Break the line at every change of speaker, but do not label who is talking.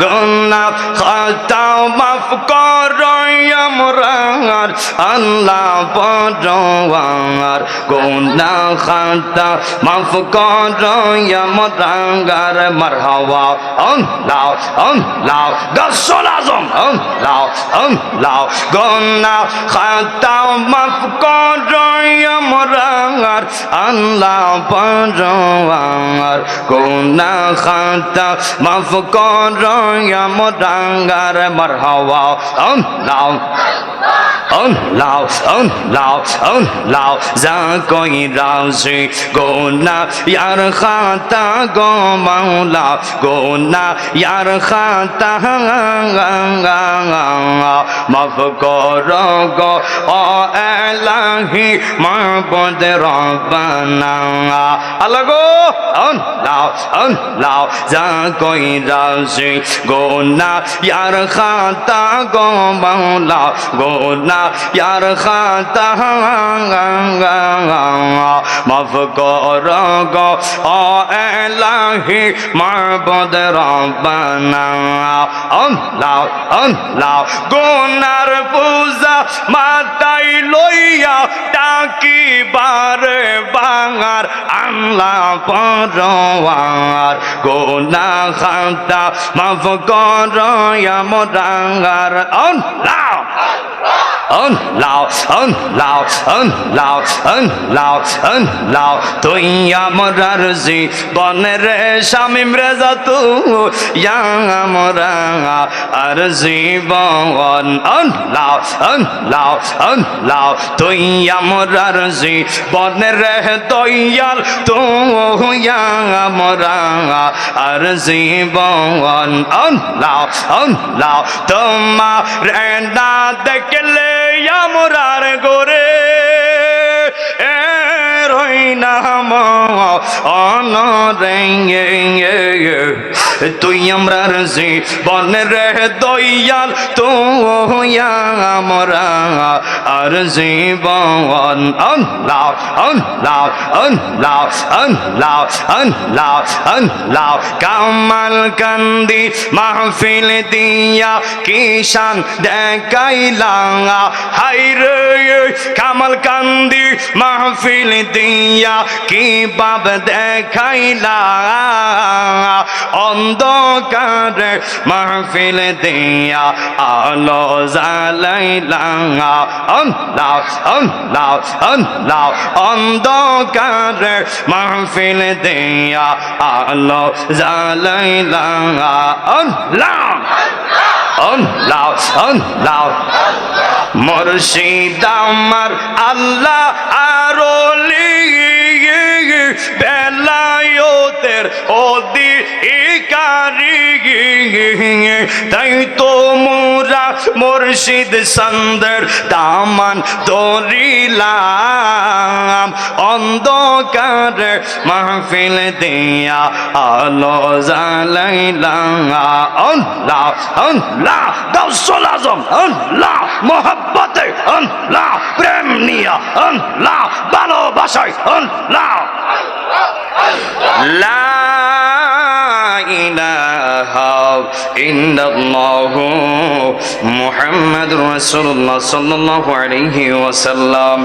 গুনাহ খাতা মাফ করো আমরার আল্লাহ পরওয়ার গুনাহ খাতা মাফ করো আমরার মারহাবা আল্লাহ আল্লাহ গাসল আজম আল্লাহ গুনাহ খাতা মাফ করো আমরার আল্লাহ পরওয়ার গুনাহ খাতা মাফ করো আমরার মারহাবা আল্লাহ যা কই রাজি গোনা ইয়ার খাতা গো মাওলা গোনা ইয়ার খাতা মাফ করো গো ও এলাহি মাবুদ রব্বানা আল্লাহ গো আল্লাহ যা কই রাজি গোনা ইয়ার খাতা গো মাওলা গোনা यार खाता माफ करो गो ओ इलाही माबुद रब्बाना अल्लाह अल्लाह गुनार पूजा माताई लइया टाकी बारे बांगार अल्लाह परवार गुना खाता माफ करो या मोरांगार अल्लाह তুই আমার জীবনের শামিম রেজা তুই আমার আর জীবন তুই আমার জীবনের দয়াল তুই আমার আর জীবন তোমার না দেখলে আমরার গোরে রইনা অনরেঙ্গে তুই আমরার জীবনের দয়াল তুই আমরা আর জীবন আল্লাহ আল্লাহ আল্লাহ আল্লাহ আল্লাহ আল্লাহ কামাল কান্দি মাহফিল দিয়া কিষান দেখাইলা হাইরে কামাল কান্দি মাহফিল দিয়া কি বাব দেখাইলা অন্ধকারে মাহফিল দিয়া আলো জ্বালাইলা আল্লাহ আল্লাহ আল্লাহ অন্ধকারে মাহফিল দিয়া আলো জ্বালাইলা আল্লাহ আল্লাহ আল্লাহ মুর্শিদ আমার আল্লাহ আরলি বেলায়েতের অধিকারী তাই তো মোরা মুর্শিদ সন্দের দামান ধরিলাম অন্ধকারে মাহফিল দিয়া আলো জ্বালাইলাম আল্লাহ আল্লাহ গাউসুল আজম আল্লাহ মোহাব্বতে আল্লাহ প্রেম নিয়া আল্লাহ ভালোবাসায় আল্লাহ লা ইলাহা ইল্লাল্লাহু মুহাম্মাদুর রাসূলুল্লাহ সাল্লাল্লাহু আলাইহি ওয়াসাল্লাম।